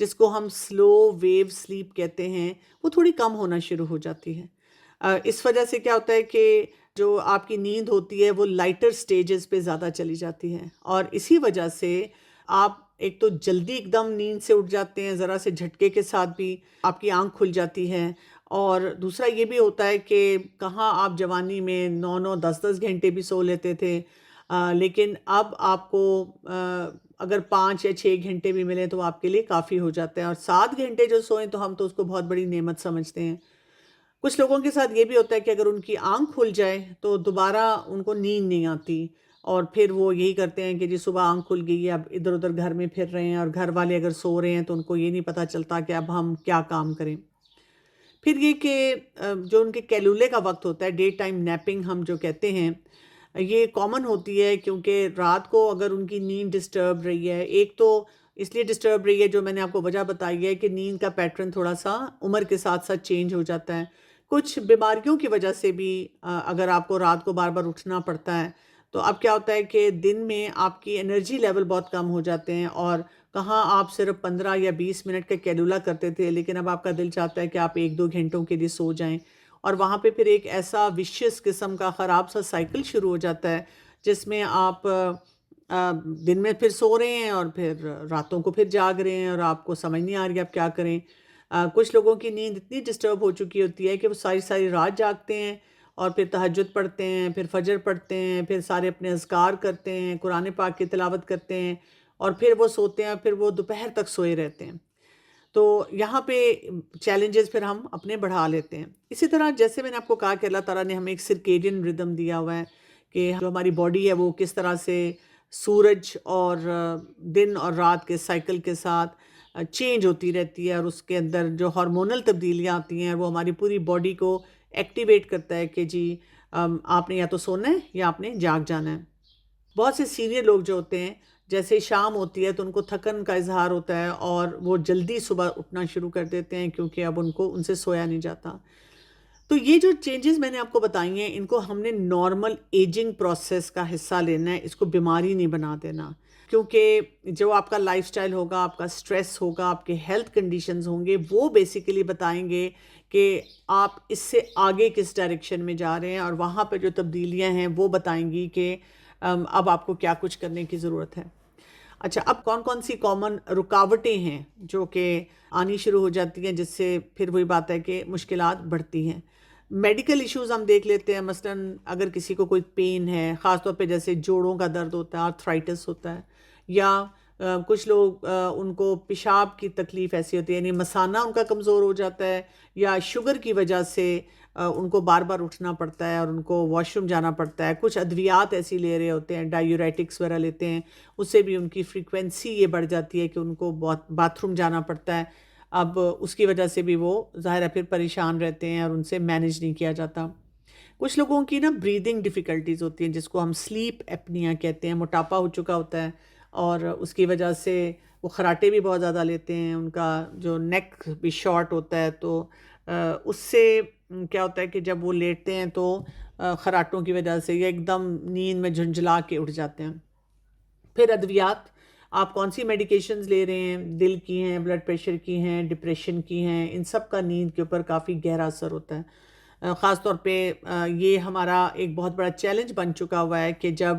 جس کو ہم سلو ویو سلیپ کہتے ہیں، وہ تھوڑی کم ہونا شروع ہو جاتی ہے۔ اس وجہ سے کیا ہوتا ہے کہ جو آپ کی نیند ہوتی ہے وہ لائٹر سٹیجز پہ زیادہ چلی جاتی ہے، اور اسی وجہ سے آپ ایک تو جلدی ایک دم نیند سے اٹھ جاتے ہیں، ذرا سے جھٹکے کے ساتھ بھی آپ کی آنکھ کھل جاتی ہے، اور دوسرا یہ بھی ہوتا ہے کہ کہاں آپ جوانی میں 9 10 10 گھنٹے بھی سو لیتے تھے، لیکن اب آپ کو اگر 5 یا 6 گھنٹے بھی ملیں تو آپ کے لیے کافی ہو جاتا ہے، اور 7 گھنٹے جو سوئیں تو ہم تو اس کو بہت بڑی نعمت سمجھتے ہیں۔ کچھ لوگوں کے ساتھ یہ بھی ہوتا ہے کہ اگر ان کی آنکھ کھل جائے تو دوبارہ ان کو نیند نہیں آتی، اور پھر وہ یہی کرتے ہیں کہ جی صبح آنکھ کھل گئی ہے، اب ادھر ادھر گھر میں پھر رہے ہیں، اور گھر والے اگر سو رہے ہیں تو ان کو یہ نہیں پتہ چلتا کہ اب ہم کیا کام کریں۔ پھر یہ کہ جو ان کے کیلولے کا وقت ہوتا ہے، ڈے ٹائم نیپنگ ہم جو کہتے ہیں، یہ کامن ہوتی ہے کیونکہ رات کو اگر ان کی نیند ڈسٹرب رہی ہے، ایک تو اس لیے ڈسٹرب رہی ہے جو میں نے آپ کو وجہ بتائی ہے کہ نیند کا پیٹرن تھوڑا سا عمر کے ساتھ ساتھ چینج ہو جاتا ہے، کچھ بیماریوں کی وجہ سے بھی اگر آپ کو رات کو بار بار اٹھنا پڑتا ہے تو اب کیا ہوتا ہے کہ دن میں آپ کی انرجی لیول بہت کم ہو جاتے ہیں، اور کہاں آپ صرف 15 یا 20 منٹ کا کیلولا کرتے تھے، لیکن اب آپ کا دل چاہتا ہے کہ آپ 1 2 گھنٹوں کے لیے سو جائیں، اور وہاں پہ پھر ایک ایسا وشیس قسم کا خراب سا سائیکل شروع ہو جاتا ہے جس میں آپ دن میں پھر سو رہے ہیں اور پھر راتوں کو پھر جاگ رہے ہیں، اور آپ کو سمجھ نہیں آ رہی آپ کیا کریں۔ کچھ لوگوں کی نیند اتنی ڈسٹرب ہو چکی ہوتی ہے کہ وہ ساری ساری رات جاگتے ہیں، اور پھر تہجد پڑھتے ہیں، پھر فجر پڑھتے ہیں، پھر سارے اپنے اذکار کرتے ہیں، قرآن پاک کی تلاوت کرتے ہیں، اور پھر وہ سوتے ہیں، پھر وہ دوپہر تک سوئے رہتے ہیں۔ تو یہاں پہ چیلنجز پھر ہم اپنے بڑھا لیتے ہیں۔ اسی طرح جیسے میں نے آپ کو کہا کہ اللہ تعالیٰ نے ہمیں ایک سرکیڈین ردم دیا ہوا ہے کہ جو ہماری باڈی ہے وہ کس طرح سے سورج اور دن اور رات کے سائیکل کے ساتھ چینج ہوتی رہتی ہے، اور اس کے اندر جو ہارمونل تبدیلیاں آتی ہیں وہ ہماری پوری باڈی کو ایکٹیویٹ کرتا ہے کہ جی آپ نے یا تو سونا ہے یا آپ نے جاگ جانا ہے۔ بہت سے سینئر لوگ جو ہوتے ہیں، جیسے شام ہوتی ہے تو ان کو تھکن کا اظہار ہوتا ہے، اور وہ جلدی صبح اٹھنا شروع کر دیتے ہیں کیونکہ اب ان سے سویا نہیں جاتا۔ تو یہ جو چینجز میں نے آپ کو بتائی ہیں، ان کو ہم نے نارمل ایجنگ پروسیس کا حصہ لینا ہے، اس کو بیماری نہیں بنا دینا، کیونکہ جو آپ کا لائف سٹائل ہوگا، آپ کا سٹریس ہوگا، آپ کے ہیلتھ کنڈیشنز ہوں گے، وہ بیسیکلی بتائیں گے کہ آپ اس سے آگے کس ڈائریکشن میں جا رہے ہیں، اور وہاں پہ جو تبدیلیاں ہیں وہ بتائیں گی کہ اب آپ کو کیا کچھ کرنے کی ضرورت ہے۔ اچھا، اب کون کون سی کامن رکاوٹیں ہیں جو کہ آنی شروع ہو جاتی ہیں، جس سے پھر وہی بات ہے کہ مشکلات بڑھتی ہیں۔ میڈیکل ایشوز ہم دیکھ لیتے ہیں، مثلاً اگر کسی کو کوئی پین ہے، خاص طور پہ جیسے جوڑوں کا درد ہوتا ہے، آرتھرائٹس ہوتا ہے، یا کچھ لوگ ان کو پیشاب کی تکلیف ایسی ہوتی ہے، یعنی مثانہ ان کا کمزور ہو جاتا ہے، یا شوگر کی وجہ سے ان کو بار بار اٹھنا پڑتا ہے اور ان کو واش روم جانا پڑتا ہے، کچھ ادویات ایسی لے رہے ہوتے ہیں، ڈائیوریٹکس وغیرہ لیتے ہیں، اس سے بھی ان کی فریکوینسی یہ بڑھ جاتی ہے کہ ان کو باتھ روم جانا پڑتا ہے۔ اب اس کی وجہ سے بھی وہ ظاہر ہے پھر پریشان رہتے ہیں اور ان سے مینیج نہیں کیا جاتا۔ کچھ لوگوں کی نا بریدنگ ڈیفیکلٹیز ہوتی ہیں، جس کو ہم سلیپ ایپنیا کہتے ہیں، موٹاپا ہو چکا ہوتا ہے، اور اس کی وجہ سے وہ خراٹے بھی بہت زیادہ لیتے ہیں، ان کا جو نیک بھی شارٹ ہوتا ہے، تو اس سے کیا ہوتا ہے کہ جب وہ لیٹتے ہیں تو خراٹوں کی وجہ سے یہ ایک دم نیند میں جھنجھلا کے اٹھ جاتے ہیں۔ پھر ادویات، آپ کون سی میڈیکیشنز لے رہے ہیں، دل کی ہیں، بلڈ پریشر کی ہیں، ڈپریشن کی ہیں، ان سب کا نیند کے اوپر کافی گہرا اثر ہوتا ہے۔ خاص طور پہ یہ ہمارا ایک بہت بڑا چیلنج بن چکا ہوا ہے کہ جب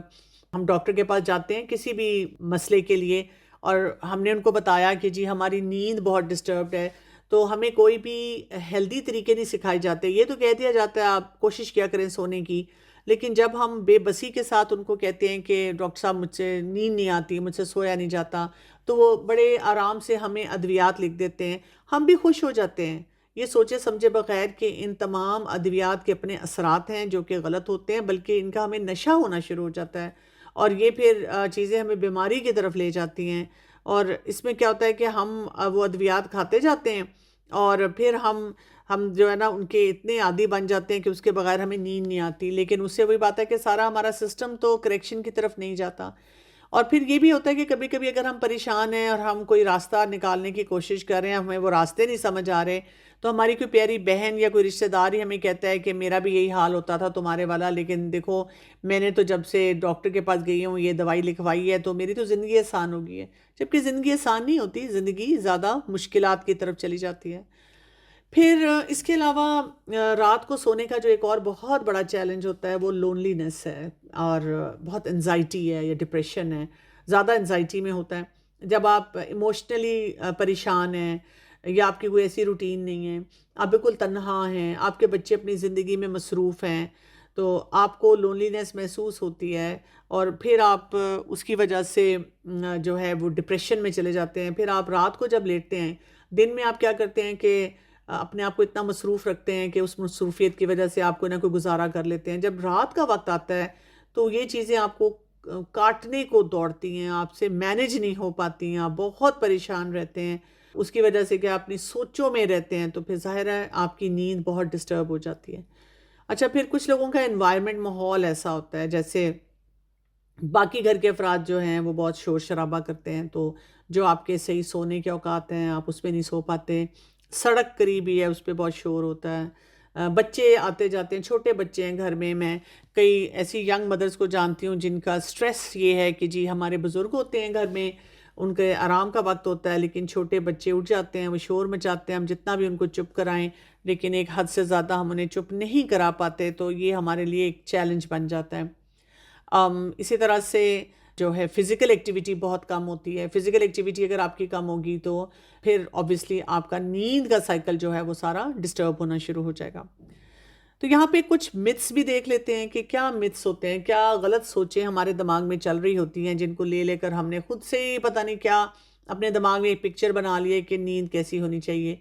ہم ڈاکٹر کے پاس جاتے ہیں کسی بھی مسئلے کے لیے، اور ہم نے ان کو بتایا کہ جی ہماری نیند بہت ڈسٹربڈ ہے، تو ہمیں کوئی بھی ہیلدی طریقے نہیں سکھائے جاتے، یہ تو کہہ دیا جاتا ہے آپ کوشش کیا کریں سونے کی، لیکن جب ہم بے بسی کے ساتھ ان کو کہتے ہیں کہ ڈاکٹر صاحب مجھ سے نیند نہیں آتی، مجھ سے سویا نہیں جاتا، تو وہ بڑے آرام سے ہمیں ادویات لکھ دیتے ہیں، ہم بھی خوش ہو جاتے ہیں یہ سوچے سمجھے بغیر کہ ان تمام ادویات کے اپنے اثرات ہیں جو کہ غلط ہوتے ہیں، بلکہ ان کا ہمیں نشہ ہونا شروع ہو جاتا ہے، اور یہ پھر چیزیں ہمیں بیماری کی طرف لے جاتی ہیں۔ اور اس میں کیا ہوتا ہے کہ ہم وہ ادویات کھاتے جاتے ہیں، اور پھر ہم جو ہے نا ان کے اتنے عادی بن جاتے ہیں کہ اس کے بغیر ہمیں نیند نہیں آتی، لیکن اس سے وہی بات ہے کہ سارا ہمارا سسٹم تو کریکشن کی طرف نہیں جاتا۔ اور پھر یہ بھی ہوتا ہے کہ کبھی کبھی اگر ہم پریشان ہیں اور ہم کوئی راستہ نکالنے کی کوشش کر رہے ہیں، ہمیں وہ راستے نہیں سمجھ آ رہے، تو ہماری کوئی پیاری بہن یا کوئی رشتہ دار ہی ہمیں کہتا ہے کہ میرا بھی یہی حال ہوتا تھا تمہارے والا، لیکن دیکھو میں نے تو جب سے ڈاکٹر کے پاس گئی ہوں یہ دوائی لکھوائی ہے تو میری تو زندگی آسان ہو گئی ہے، جبکہ زندگی آسان نہیں ہوتی، زندگی زیادہ مشکلات کی طرف چلی جاتی ہے۔ پھر اس کے علاوہ رات کو سونے کا جو ایک اور بہت بڑا چیلنج ہوتا ہے وہ لونلی نس ہے، اور بہت انزائٹی ہے یا ڈپریشن ہے، زیادہ انزائٹی میں ہوتا ہے جب آپ ایموشنلی پریشان ہیں، یا آپ کی کوئی ایسی روٹین نہیں ہے، آپ بالکل تنہا ہیں، آپ کے بچے اپنی زندگی میں مصروف ہیں، تو آپ کو لونلی نس محسوس ہوتی ہے، اور پھر آپ اس کی وجہ سے جو ہے وہ ڈپریشن میں چلے جاتے ہیں۔ پھر آپ رات کو جب لیٹتے ہیں، دن میں آپ کیا کرتے ہیں کہ اپنے آپ کو اتنا مصروف رکھتے ہیں کہ اس مصروفیت کی وجہ سے آپ کو نہ کوئی گزارا کر لیتے ہیں۔ جب رات کا وقت آتا ہے تو یہ چیزیں آپ کو کاٹنے کو دوڑتی ہیں، آپ سے مینج نہیں ہو پاتی ہیں، آپ بہت پریشان رہتے ہیں، اس کی وجہ سے کہ آپ اپنی سوچوں میں رہتے ہیں، تو پھر ظاہر ہے آپ کی نیند بہت ڈسٹرب ہو جاتی ہے۔ اچھا، پھر کچھ لوگوں کا انوائرمنٹ، ماحول ایسا ہوتا ہے، جیسے باقی گھر کے افراد جو ہیں وہ بہت شور شرابہ کرتے ہیں، تو جو آپ کے صحیح سونے کے اوقات ہیں آپ اس پہ نہیں سو پاتے۔ سڑک قریبی ہے، اس پہ بہت شور ہوتا ہے، بچے آتے جاتے ہیں، چھوٹے بچے ہیں گھر میں کئی ایسی ینگ مدرز کو جانتی ہوں جن کا سٹریس یہ ہے کہ جی ہمارے بزرگ ہوتے ہیں گھر میں، ان کے آرام کا وقت ہوتا ہے، لیکن چھوٹے بچے اٹھ جاتے ہیں، وہ شور مچاتے ہیں، ہم جتنا بھی ان کو چپ کرائیں لیکن ایک حد سے زیادہ ہم انہیں چپ نہیں کرا پاتے، تو یہ ہمارے لیے ایک چیلنج بن جاتا ہے۔ اسی طرح سے جو ہے فزیکل ایکٹیویٹی بہت کم ہوتی ہے۔ فزیکل ایکٹیویٹی اگر آپ کی کم ہوگی تو پھر آبویسلی آپ کا نیند کا سائیکل جو ہے وہ سارا ڈسٹرب ہونا شروع ہو جائے گا۔ تو یہاں پہ کچھ متس بھی دیکھ لیتے ہیں کہ کیا متس ہوتے ہیں، کیا غلط سوچیں ہمارے دماغ میں چل رہی ہوتی ہیں، جن کو لے کر ہم نے خود سے ہی پتہ نہیں کیا اپنے دماغ میں ایک پکچر بنا لیے کہ نیند کیسی ہونی چاہیے۔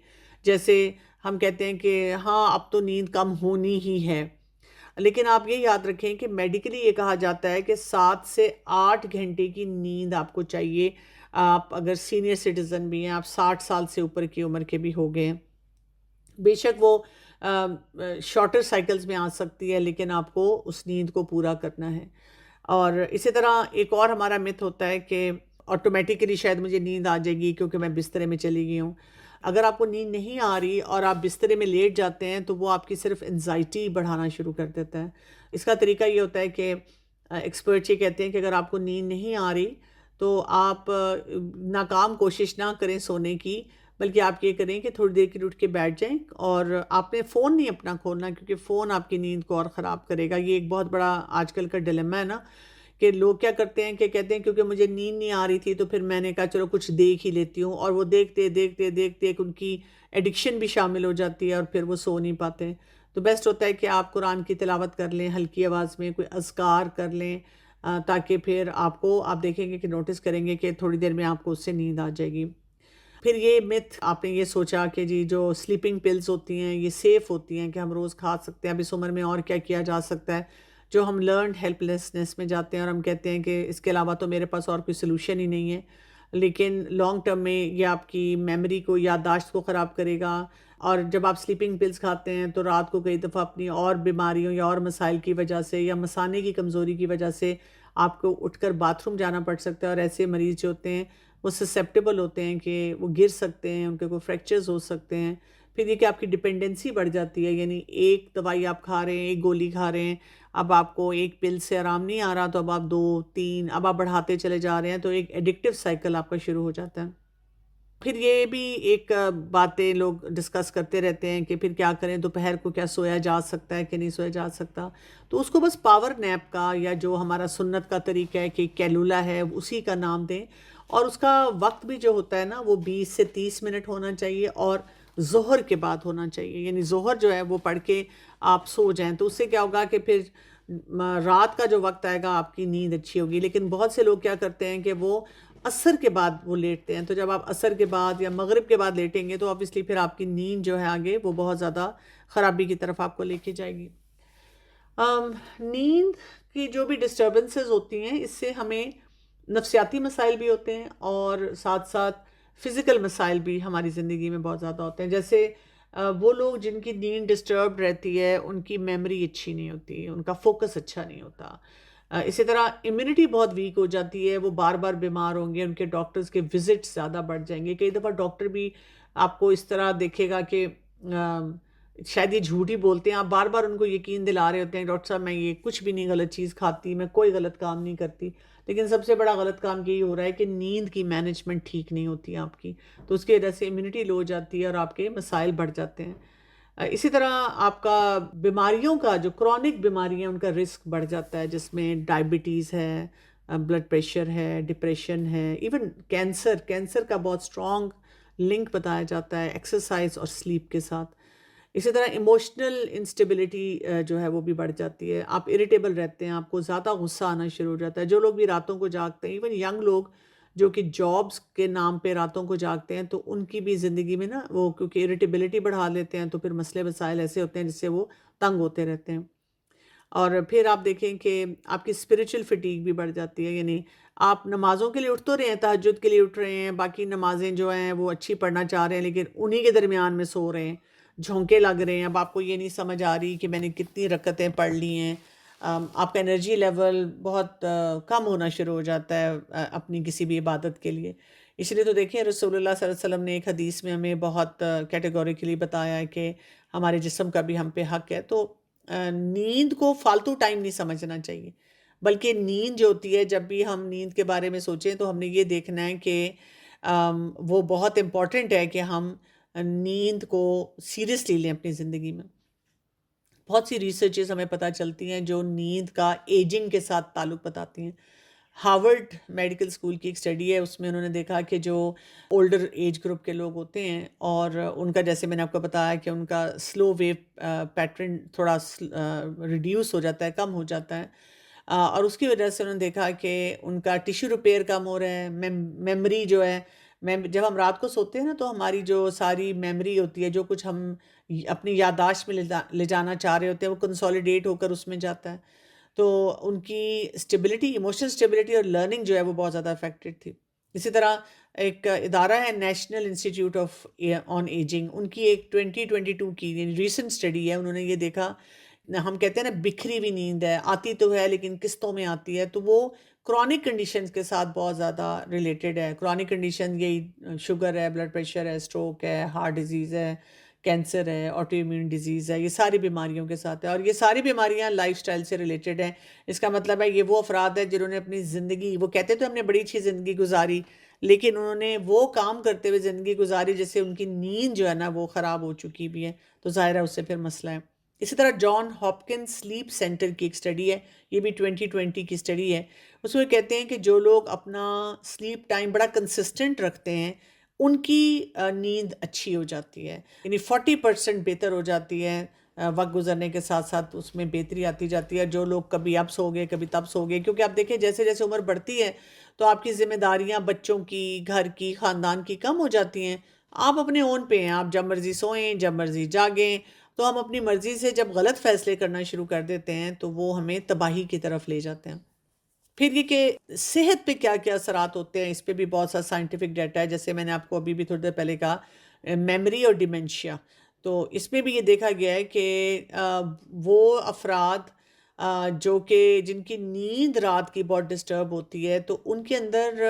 جیسے ہم کہتے ہیں کہ ہاں اب تو نیند کم ہونی ہی ہے، لیکن آپ یہ یاد رکھیں کہ میڈیکلی یہ کہا جاتا ہے کہ 7 سے 8 گھنٹے کی نیند آپ کو چاہیے۔ آپ اگر سینئر سٹیزن بھی ہیں، آپ 60 سال سے اوپر کی عمر کے بھی ہو گئے ہیں، بے شک وہ شارٹر سائیکلز میں آ سکتی ہے، لیکن آپ کو اس نیند کو پورا کرنا ہے۔ اور اسی طرح ایک اور ہمارا مت ہوتا ہے کہ آٹومیٹیکلی شاید مجھے نیند آ جائے گی کیونکہ میں بسترے میں چلی گئی ہوں۔ اگر آپ کو نیند نہیں آ رہی اور آپ بسترے میں لیٹ جاتے ہیں تو وہ آپ کی صرف انزائٹی بڑھانا شروع کر دیتا ہے۔ اس کا طریقہ یہ ہوتا ہے کہ ایکسپرٹ یہ کہتے ہیں کہ اگر آپ کو نیند نہیں آ رہی تو آپ ناکام کوشش نہ کریں سونے کی، بلکہ آپ یہ کریں کہ تھوڑی دیر کے لیے اٹھ کے بیٹھ جائیں، اور آپ نے فون نہیں اپنا کھولنا کیونکہ فون آپ کی نیند کو اور خراب کرے گا۔ یہ ایک بہت بڑا آج کل کا ڈیلیما ہے نا، کہ لوگ کیا کرتے ہیں کہ کہتے ہیں کیونکہ مجھے نیند نہیں آ رہی تھی تو پھر میں نے کہا چلو کچھ دیکھ ہی لیتی ہوں، اور وہ دیکھتے دیکھتے دیکھتے ایک ان کی ایڈکشن بھی شامل ہو جاتی ہے اور پھر وہ سو نہیں پاتے۔ تو بیسٹ ہوتا ہے کہ آپ قرآن کی تلاوت کر لیں ہلکی آواز میں، کوئی اذکار کر لیں، تاکہ پھر آپ دیکھیں گے کہ نوٹس کریں گے کہ تھوڑی دیر میں آپ کو اس سے نیند آ جائے گی۔ پھر یہ مت آپ نے یہ سوچا کہ جی جو سلیپنگ پلز ہوتی ہیں یہ سیف ہوتی ہیں کہ ہم روز کھا سکتے ہیں، اب اس عمر میں اور کیا کیا جا سکتا ہے، جو ہم لرنڈ ہیلپ لیسنس میں جاتے ہیں اور ہم کہتے ہیں کہ اس کے علاوہ تو میرے پاس اور کوئی سلوشن ہی نہیں ہے، لیکن لانگ ٹرم میں یہ آپ کی میموری کو، یادداشت کو خراب کرے گا۔ اور جب آپ سلیپنگ پلز کھاتے ہیں تو رات کو کئی دفعہ اپنی اور بیماریوں یا اور مسائل کی وجہ سے یا مثانے کی کمزوری کی وجہ سے آپ کو اٹھ کر باتھ روم جانا پڑ سکتا ہے، اور ایسے مریض جو ہوتے ہیں وہ سسیپٹیبل ہوتے ہیں کہ وہ گر سکتے ہیں، ان کے کوئی فریکچرز ہو سکتے ہیں۔ پھر یہ کہ آپ کی ڈپینڈنسی بڑھ جاتی ہے، یعنی ایک دوائی آپ کھا رہے ہیں، ایک گولی کھا رہے ہیں، اب آپ کو ایک پل سے آرام نہیں آ رہا تو اب آپ 2 3 اب آپ بڑھاتے چلے جا رہے ہیں، تو ایک ایڈکٹیو سائیکل آپ کا شروع ہو جاتا ہے۔ پھر یہ بھی ایک باتیں لوگ ڈسکس کرتے رہتے ہیں کہ پھر کیا کریں، دوپہر کو کیا سویا جا سکتا ہے کہ نہیں سویا جا سکتا، تو اس کو بس پاور نیپ کا یا جو ہمارا سنت کا طریقہ ہے کہ کیلولا ہے اسی کا نام دیں، اور اس کا وقت بھی جو ہوتا ہے نا وہ 20 سے 30 منٹ ہونا چاہیے، اور ظہر کے بعد ہونا چاہیے، یعنی ظہر جو ہے وہ پڑھ کے آپ سو جائیں، تو اس سے کیا ہوگا کہ پھر رات کا جو وقت آئے گا آپ کی نیند اچھی ہوگی۔ لیکن بہت سے لوگ کیا کرتے ہیں کہ وہ عصر کے بعد وہ لیٹتے ہیں، تو جب آپ عصر کے بعد یا مغرب کے بعد لیٹیں گے تو obviously پھر آپ کی نیند جو ہے آگے وہ بہت زیادہ خرابی کی طرف آپ کو لے کے جائے گی۔ نیند کی جو بھی ڈسٹربنسز ہوتی ہیں اس سے ہمیں نفسیاتی مسائل بھی ہوتے ہیں، اور ساتھ ساتھ فزیکل مسائل بھی ہماری زندگی میں بہت زیادہ ہوتے ہیں۔ جیسے وہ لوگ جن کی نیند ڈسٹربڈ رہتی ہے ان کی میموری اچھی نہیں ہوتی، ان کا فوکس اچھا نہیں ہوتا، اسی طرح امیونٹی بہت ویک ہو جاتی ہے، وہ بار بار بیمار ہوں گے، ان کے ڈاکٹرز کے وزٹس زیادہ بڑھ جائیں گے. کئی دفعہ ڈاکٹر بھی آپ کو اس طرح دیکھے گا کہ شاید یہ جھوٹ ہی بولتے ہیں، آپ بار بار ان کو یقین دلا رہے ہوتے ہیں ڈاکٹر صاحب میں یہ کچھ بھی نہیں غلط چیز کھاتی، میں کوئی غلط کام نہیں کرتی، لیکن سب سے بڑا غلط کام یہی ہو رہا ہے کہ نیند کی مینجمنٹ ٹھیک نہیں ہوتی آپ کی، تو اس کی وجہ سے امیونٹی لو ہو جاتی ہے اور آپ کے مسائل بڑھ جاتے ہیں. اسی طرح آپ کا بیماریوں کا جو کرونک بیماری ہیں ان کا رسک بڑھ جاتا ہے، جس میں ڈائبٹیز ہے، بلڈ پریشر ہے، ڈپریشن ہے، ایون کینسر کا بہت اسٹرانگ لنک بتایا جاتا ہے ایکسرسائز اور سلیپ کے ساتھ. اسی طرح ایموشنل انسٹیبلٹی جو ہے وہ بھی بڑھ جاتی ہے، آپ اریٹیبل رہتے ہیں، آپ کو زیادہ غصہ آنا شروع ہو جاتا ہے. جو لوگ بھی راتوں کو جاگتے ہیں، ایون ینگ لوگ جو کہ جابس کے نام پہ راتوں کو جاگتے ہیں، تو ان کی بھی زندگی میں نا وہ کیونکہ اریٹیبلٹی بڑھا لیتے ہیں تو پھر مسئلے مسائل ایسے ہوتے ہیں جس سے وہ تنگ ہوتے رہتے ہیں. اور پھر آپ دیکھیں کہ آپ کی اسپریچول فٹیگ بھی بڑھ جاتی ہے، یعنی آپ نمازوں کے لیے اٹھ تو رہے ہیں، تہجد کے لیے اٹھ رہے ہیں، باقی نمازیں جو ہیں وہ اچھی پڑھنا چاہ رہے ہیں، لیکن انہی کے درمیان میں سو رہے ہیں، جھونکے لگ رہے ہیں. اب آپ کو یہ نہیں سمجھ آ رہی کہ میں نے کتنی رکعتیں پڑھ لی ہیں. آپ کا انرجی لیول بہت کم ہونا شروع ہو جاتا ہے اپنی کسی بھی عبادت کے لیے. اس لیے تو دیکھیں رسول اللہ صلی اللہ علیہ وسلم نے ایک حدیث میں ہمیں بہت کیٹیگوریکلی بتایا ہے کہ ہمارے جسم کا بھی ہم پہ حق ہے. تو نیند کو فالتو ٹائم نہیں سمجھنا چاہیے، بلکہ نیند جو ہوتی ہے، جب بھی ہم نیند کے بارے میں سوچیں تو ہم نے یہ دیکھنا ہے کہ وہ بہت امپورٹنٹ ہے کہ ہم نیند کو سیریسلی لیں اپنی زندگی میں. بہت سی ریسرچز ہمیں پتہ چلتی ہیں جو نیند کا ایجنگ کے ساتھ تعلق بتاتی ہیں. ہارورڈ میڈیکل اسکول کی ایک اسٹڈی ہے، اس میں انہوں نے دیکھا کہ جو اولڈر ایج گروپ کے لوگ ہوتے ہیں اور ان کا جیسے میں نے آپ کو بتایا کہ ان کا سلو ویو پیٹرن تھوڑا ریڈیوس ہو جاتا ہے، کم ہو جاتا ہے، اور اس کی وجہ سے انہوں نے دیکھا کہ ان کا ٹیشو ریپیئر کم ہو رہا ہے، میموری جو ہے، جب ہم رات کو سوتے ہیں نا تو ہماری جو ساری میموری ہوتی ہے، جو کچھ ہم اپنی یادداشت میں لے جانا چاہ رہے ہوتے ہیں، وہ کنسولیڈیٹ ہو کر اس میں جاتا ہے. تو ان کی اسٹیبلٹی، ایموشنل اسٹیبلٹی اور لرننگ جو ہے وہ بہت زیادہ افیکٹڈ تھی. اسی طرح ایک ادارہ ہے National Institute of on Ageing, ان کی ایک 2022 کی یعنی ریسنٹ اسٹڈی ہے. انہوں نے یہ دیکھا، ہم کہتے ہیں نا بکھری ہوئی نیند ہے، آتی تو ہے لیکن قسطوں میں آتی ہے، تو وہ کرونک کنڈیشنز کے ساتھ بہت زیادہ ریلیٹڈ ہے. کرونک کنڈیشن یہی شوگر ہے، بلڈ پریشر ہے، اسٹروک ہے، ہارٹ ڈیزیز ہے، کینسر ہے، آٹو امیون ڈیزیز ہے، یہ ساری بیماریوں کے ساتھ ہے. اور یہ ساری بیماریاں لائف سٹائل سے ریلیٹڈ ہیں. اس کا مطلب ہے یہ وہ افراد ہیں جنہوں نے اپنی زندگی، وہ کہتے تو ہم نے بڑی اچھی زندگی گزاری، لیکن انہوں نے وہ کام کرتے ہوئے زندگی گزاری جس سے ان کی نیند جو ہے نا وہ خراب ہو چکی بھی ہے، تو ظاہر ہے اس سے پھر مسئلہ ہے. اسی طرح جان ہاپکنس سلیپ سینٹر کی ایک اسٹڈی ہے، یہ بھی 2020 کی اسٹڈی ہے. اس میں کہتے ہیں کہ جو لوگ اپنا سلیپ ٹائم بڑا کنسسٹنٹ رکھتے ہیں ان کی نیند اچھی ہو جاتی ہے، یعنی 40% بہتر ہو جاتی ہے وقت گزرنے کے ساتھ ساتھ، اس میں بہتری آتی جاتی ہے. جو لوگ کبھی اب سو گئے کبھی تب سو گئے، کیونکہ آپ دیکھیں جیسے جیسے عمر بڑھتی ہے تو آپ کی ذمہ داریاں بچوں کی، گھر کی، خاندان کی کم ہو جاتی ہیں. آپ اپنے اون پہ ہیں، آپ جب مرضی سوئیں، جب مرضی جاگیں. تو ہم اپنی مرضی سے جب غلط فیصلے کرنا شروع کر دیتے ہیں تو وہ ہمیں تباہی کی طرف لے جاتے ہیں. پھر یہ کہ صحت پہ کیا کیا اثرات ہوتے ہیں، اس پہ بھی بہت سا سائنٹیفک ڈیٹا ہے. جیسے میں نے آپ کو ابھی بھی تھوڑی دیر پہلے کہا میموری اور ڈیمنشیا، تو اس میں بھی یہ دیکھا گیا ہے کہ وہ افراد جو کہ جن کی نیند رات کی بہت ڈسٹرب ہوتی ہے تو ان کے اندر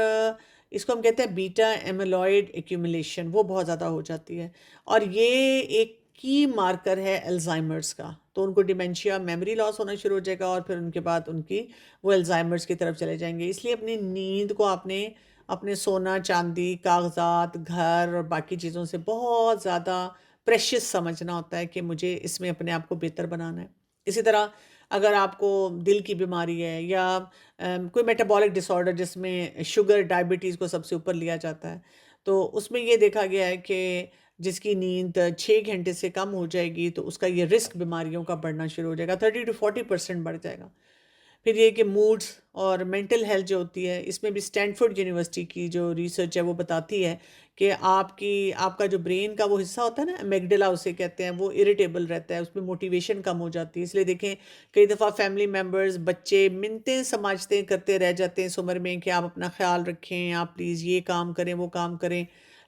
اس کو ہم کہتے ہیں بیٹا ایمیلوئڈ ایکیومولیشن، وہ بہت زیادہ ہو جاتی ہے، اور یہ ایک کی مارکر ہے الزائمرز کا. تو ان کو ڈیمنشیا، میموری لاس ہونا شروع ہو جائے گا، اور پھر ان کے بعد ان کی وہ الزائمرز کی طرف چلے جائیں گے. اس لیے اپنی نیند کو آپ نے اپنے سونا چاندی، کاغذات، گھر اور باقی چیزوں سے بہت زیادہ پریشیس سمجھنا ہوتا ہے کہ مجھے اس میں اپنے آپ کو بہتر بنانا ہے. اسی طرح اگر آپ کو دل کی بیماری ہے یا کوئی میٹابولک ڈس آرڈر جس میں شوگر، ڈائبٹیز کو سب سے اوپر لیا جاتا ہے، تو اس میں یہ دیکھا گیا ہے کہ جس کی نیند 6 گھنٹے سے کم ہو جائے گی تو اس کا یہ رسک بیماریوں کا بڑھنا شروع ہو جائے گا، 30-40% بڑھ جائے گا. پھر یہ کہ موڈز اور مینٹل ہیلتھ جو ہوتی ہے، اس میں بھی اسٹینفورڈ یونیورسٹی کی جو ریسرچ ہے وہ بتاتی ہے کہ آپ کا جو برین کا وہ حصہ ہوتا ہے نا، امیگڈلا اسے کہتے ہیں، وہ اریٹیبل رہتا ہے، اس میں موٹیویشن کم ہو جاتی ہے. اس لیے دیکھیں کئی دفعہ فیملی ممبرز، بچے منتیں سماجتیں کرتے رہ جاتے ہیں اس عمر میں کہ آپ اپنا خیال رکھیں، آپ پلیز یہ کام کریں، وہ کام کریں،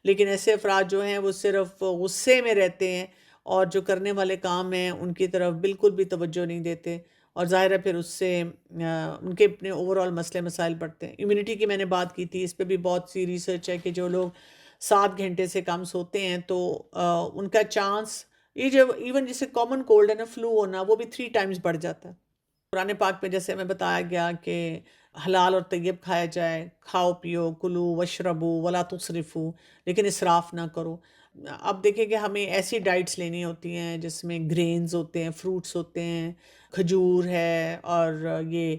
لیکن ایسے افراد جو ہیں وہ صرف غصے میں رہتے ہیں اور جو کرنے والے کام ہیں ان کی طرف بالکل بھی توجہ نہیں دیتے. اور ظاہر ہے پھر اس سے ان کے اپنے اوور آل مسئلے مسائل بڑھتے ہیں. امیونٹی کی میں نے بات کی تھی، اس پہ بھی بہت سی ریسرچ ہے کہ جو لوگ 7 گھنٹے سے کم سوتے ہیں تو ان کا چانس یہ جو ایون جسے کامن کولڈ ہے نا، فلو ہونا، وہ بھی 3 ٹائمز بڑھ جاتا ہے. قرآن پاک میں جیسے ہمیں بتایا گیا کہ حلال اور طیب کھایا جائے، کھاؤ پیو کلو وشربو ولا تسرفو، لیکن اسراف نہ کرو. اب دیکھیں کہ ہمیں ایسی ڈائٹس لینی ہوتی ہیں جس میں گرینز ہوتے ہیں، فروٹس ہوتے ہیں، کھجور ہے، اور یہ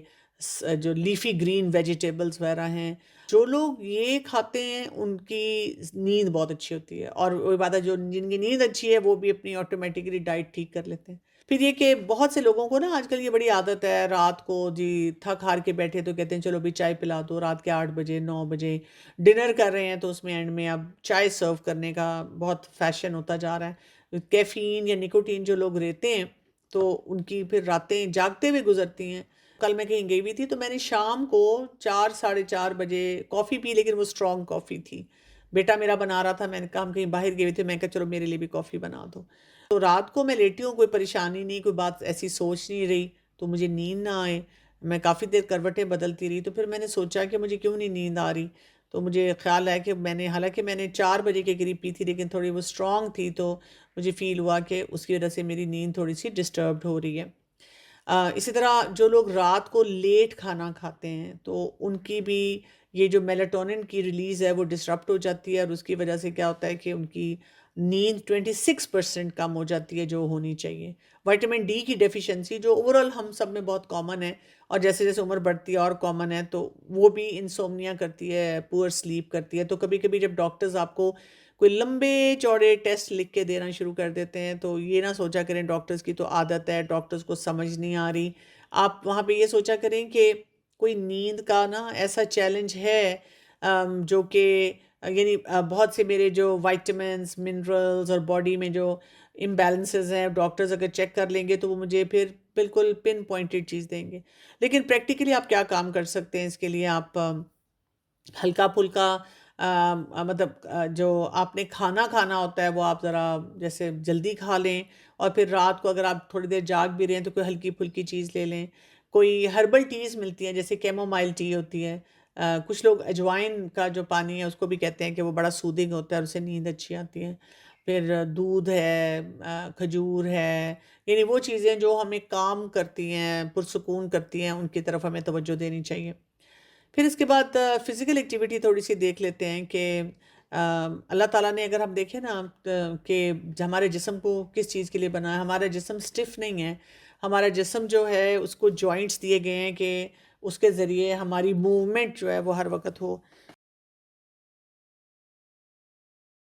جو لیفی گرین ویجیٹیبلز وغیرہ ہیں. جو لوگ یہ کھاتے ہیں ان کی نیند بہت اچھی ہوتی ہے، اور وہ بات ہے جن کی نیند اچھی ہے وہ بھی اپنی آٹومیٹکلی ڈائٹ ٹھیک کر لیتے ہیں. پھر یہ کہ بہت سے لوگوں کو نا آج کل یہ بڑی عادت ہے، رات کو جی تھک ہار کے بیٹھے تو کہتے ہیں چلو بھی چائے پلا دو. رات کے 8 بجے 9 بجے ڈنر کر رہے ہیں تو اس میں اینڈ میں اب چائے سرو کرنے کا بہت فیشن ہوتا جا رہا ہے. کیفین یا نکوٹین جو لوگ رہتے ہیں تو ان کی پھر راتیں جاگتے ہوئے گزرتی ہیں. کل میں کہیں گئی ہوئی تھی تو میں نے شام کو 4 ساڑھے 4 بجے کافی پی، لیکن وہ اسٹرانگ کافی تھی. بیٹا میرا بنا رہا تھا، میں نے کہا ہم کہیں باہر گئے ہوئے تھے، میں نے کہا چلو میرے لیے بھی کافی بنا دو. تو رات کو میں لیٹی ہوں، کوئی پریشانی نہیں، کوئی بات ایسی سوچ نہیں رہی تو مجھے نیند نہ آئے. میں کافی دیر کروٹیں بدلتی رہی، تو پھر میں نے سوچا کہ مجھے کیوں نہیں نیند آ رہی. تو مجھے خیال ہے کہ حالانکہ میں نے 4 بجے کے قریب پی تھی لیکن تھوڑی وہ اسٹرانگ تھی، تو مجھے فیل ہوا کہ اس کی وجہ سے میری نیند تھوڑی سی ڈسٹربڈ ہو رہی ہے. اسی طرح جو لوگ رات کو لیٹ کھانا کھاتے ہیں تو ان کی بھی یہ جو میلاٹونن کی ریلیز ہے وہ ڈسرپٹ ہو جاتی ہے، اور اس کی وجہ سے کیا ہوتا ہے کہ ان کی نیند 26% کم ہو جاتی ہے جو ہونی چاہیے. وائٹامن ڈی کی ڈیفیشنسی جو اوورال ہم سب میں بہت کامن ہے، اور جیسے جیسے عمر بڑھتی ہے اور کامن ہے، تو وہ بھی انسومنیا کرتی ہے، پور سلیپ کرتی ہے. تو کبھی کبھی جب ڈاکٹرز آپ کو کوئی لمبے چوڑے ٹیسٹ لکھ کے دینا شروع کر دیتے ہیں تو یہ نہ سوچا کریں ڈاکٹرز کی تو عادت ہے، ڈاکٹرز کو سمجھ نہیں آ رہی. آپ وہاں پہ یہ سوچا کریں کہ کوئی نیند کا نا ایسا چیلنج ہے جو کہ یعنی بہت سے میرے جو وائٹامنس منرلز اور باڈی میں جو امبیلنسز ہیں ڈاکٹرز اگر چیک کر لیں گے تو وہ مجھے پھر بالکل پن پوائنٹڈ چیز دیں گے. لیکن پریکٹیکلی آپ کیا کام کر سکتے ہیں اس کے لیے؟ آپ ہلکا پھلکا مطلب جو آپ نے کھانا ہوتا ہے وہ آپ ذرا جیسے جلدی کھا لیں، اور پھر رات کو اگر آپ تھوڑی دیر جاگ بھی رہے ہیں تو کوئی ہلکی پھلکی چیز لے لیں. کوئی ہربل ٹیز ملتی ہیں جیسے کیمومائل ٹی ہوتی ہے. کچھ لوگ اجوائن کا جو پانی ہے اس کو بھی کہتے ہیں کہ وہ بڑا سودنگ ہوتا ہے اور اسے نیند اچھی آتی ہے. پھر دودھ ہے، کھجور ہے، یعنی وہ چیزیں جو ہمیں کام کرتی ہیں، پرسکون کرتی ہیں، ان کی طرف ہمیں توجہ دینی چاہیے. پھر اس کے بعد فزیکل ایکٹیویٹی تھوڑی سی دیکھ لیتے ہیں کہ اللہ تعالیٰ نے اگر ہم دیکھیں نا کہ ہمارے جسم کو کس چیز کے لیے بنا ہے. ہمارا جسم سٹف نہیں ہے، ہمارا جسم جو ہے اس کو جوائنٹس دیے گئے ہیں کہ اس کے ذریعے ہماری موومنٹ جو ہے وہ ہر وقت ہو.